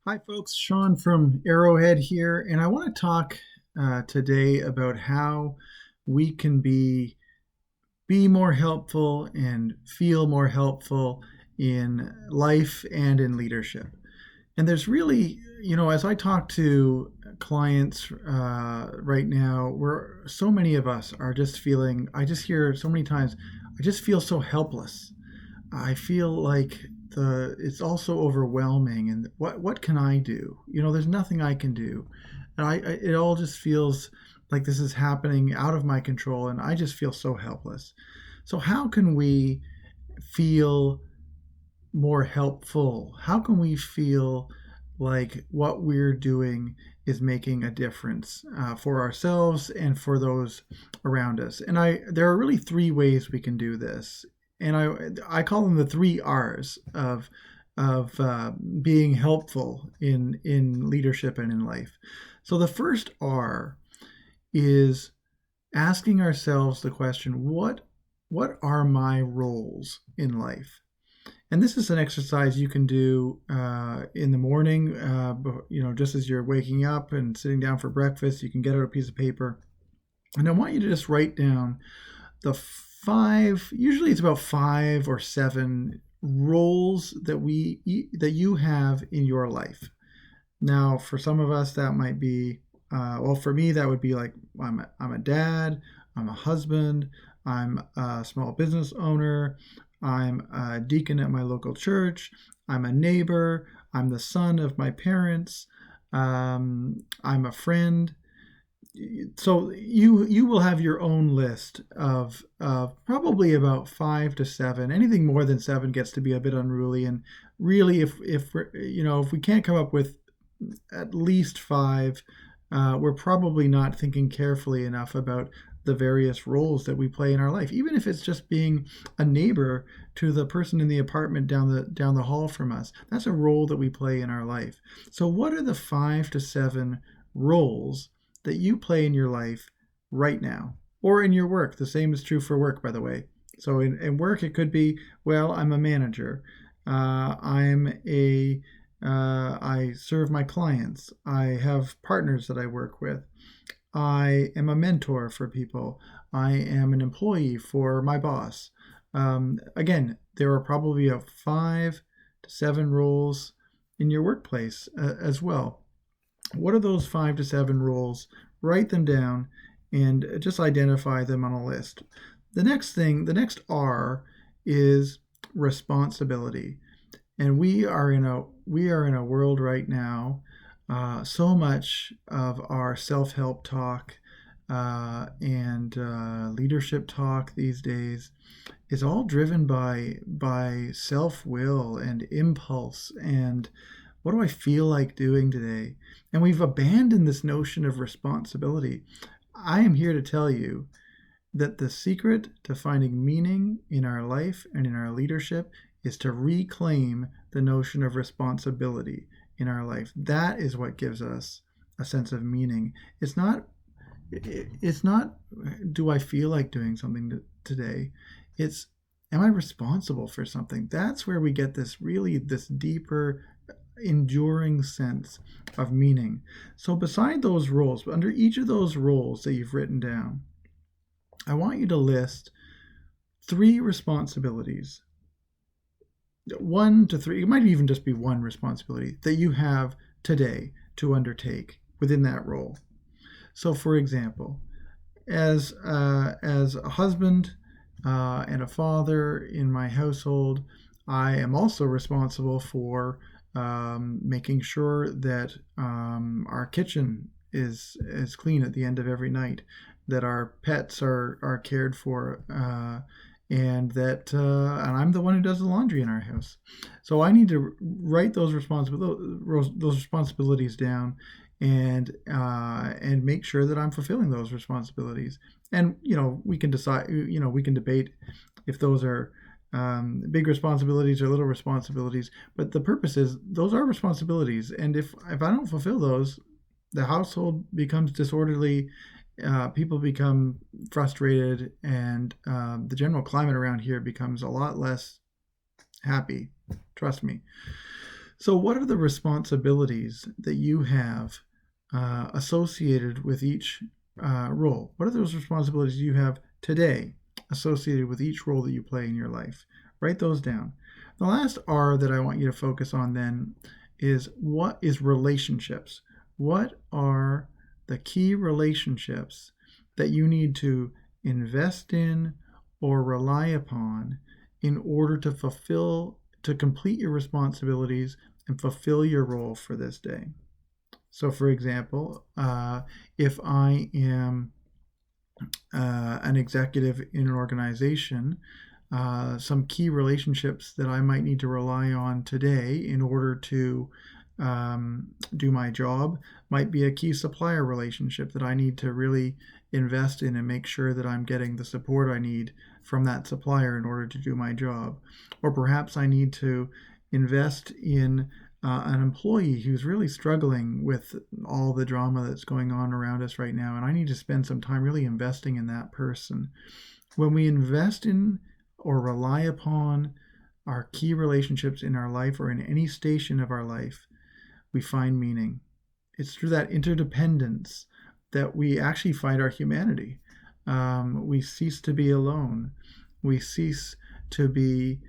Hi, folks. Sean from Arrowhead here, and I want to talk today about how we can be more helpful and feel more helpful in life and in leadership. And there's really, as I talk to clients right now, where so many of us are just feeling, I just hear so many times, I just feel so helpless. I feel like it's also overwhelming, and what can I do? There's nothing I can do, and it all just feels like this is happening out of my control, and I just feel so helpless. So how can we feel more helpful? How can we feel like what we're doing is making a difference for ourselves and for those around us? And there are really three ways we can do this, and I call them the three R's of being helpful in leadership and in life. So the first R is asking ourselves the question, what are my roles in life? And this is an exercise you can do in the morning, just as you're waking up and sitting down for breakfast. You can get out a piece of paper. And I want you to just write down the usually it's about 5 or 7 roles that you have in your life. Now, for some of us, that might be, for me, that would be like I'm a dad, I'm a husband, I'm a small business owner, I'm a deacon at my local church, I'm a neighbor, I'm the son of my parents, I'm a friend. So you will have your own list of probably about 5 to 7. Anything more than 7 gets to be a bit unruly. And really, if we can't come up with at least 5, we're probably not thinking carefully enough about the various roles that we play in our life. Even if it's just being a neighbor to the person in the apartment down the hall from us, that's a role that we play in our life. So, what are the 5 to 7 roles that you play in your life right now, or in your work? The same is true for work, by the way. So in work, it could be, well, I'm a manager. I serve my clients. I have partners that I work with. I am a mentor for people. I am an employee for my boss. Again, there are probably 5 to 7 roles in your workplace as well. What are those 5 to 7 roles? Write them down and just identify them on a list. The next R is responsibility. And we are in a world right now. So much of our self-help talk and leadership talk these days is all driven by self-will and impulse and what do I feel like doing today? And we've abandoned this notion of responsibility. I am here to tell you that the secret to finding meaning in our life and in our leadership is to reclaim the notion of responsibility in our life. That is what gives us a sense of meaning. It's not do I feel like doing something today? It's am I responsible for something? That's where we get this deeper enduring sense of meaning. So, beside those roles, under each of those roles that you've written down, I want you to list 3 responsibilities, 1 to 3. It might even just be one responsibility that you have today to undertake within that role. So, for example, as a husband and a father in my household, I am also responsible for making sure that our kitchen is clean at the end of every night, that our pets are cared for, and I'm the one who does the laundry in our house. So I need to write those responsibilities down and make sure that I'm fulfilling those responsibilities. And we can decide. We can debate if those are big responsibilities or little responsibilities. But the purpose is those are responsibilities, and if I don't fulfill those, the household becomes disorderly. People become frustrated, and the general climate around here becomes a lot less happy. Trust me. So, what are the responsibilities that you have associated with each role? What are those responsibilities you have today associated with each role that you play in your life? Write those down. The last R that I want you to focus on then is what is relationships? What are the key relationships that you need to invest in or rely upon in order to complete your responsibilities and fulfill your role for this day? So, for example, if I am an executive in an organization, some key relationships that I might need to rely on today in order to do my job might be a key supplier relationship that I need to really invest in and make sure that I'm getting the support I need from that supplier in order to do my job. Or perhaps I need to invest in an employee who's really struggling with all the drama that's going on around us right now, and I need to spend some time really investing in that person. When we invest in or rely upon our key relationships in our life or in any station of our life, we find meaning. It's through that interdependence that we actually find our humanity. We cease to be alone. We cease to be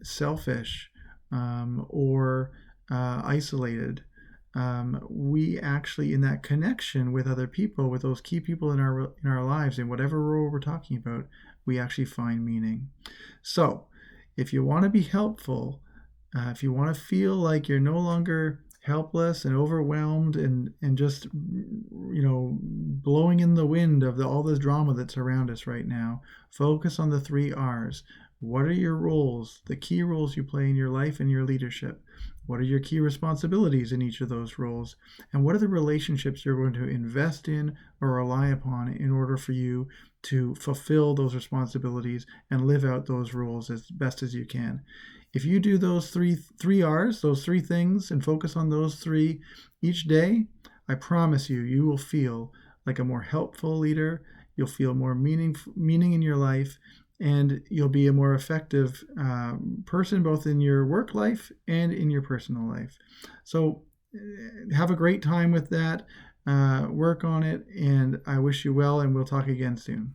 selfish or isolated. We actually, in that connection with other people, with those key people in our lives, in whatever role we're talking about, we actually find meaning. So, if you want to be helpful, if you want to feel like you're no longer helpless and overwhelmed and just blowing in the wind of all this drama that's around us right now, focus on the 3 R's. What are your roles, the key roles you play in your life and your leadership? What are your key responsibilities in each of those roles? And what are the relationships you're going to invest in or rely upon in order for you to fulfill those responsibilities and live out those roles as best as you can? If you do those three R's, those 3 things, and focus on those 3 each day, I promise you, you will feel like a more helpful leader. You'll feel more meaning in your life, and you'll be a more effective person both in your work life and in your personal life. So have a great time with that. Work on it, and I wish you well, and we'll talk again soon.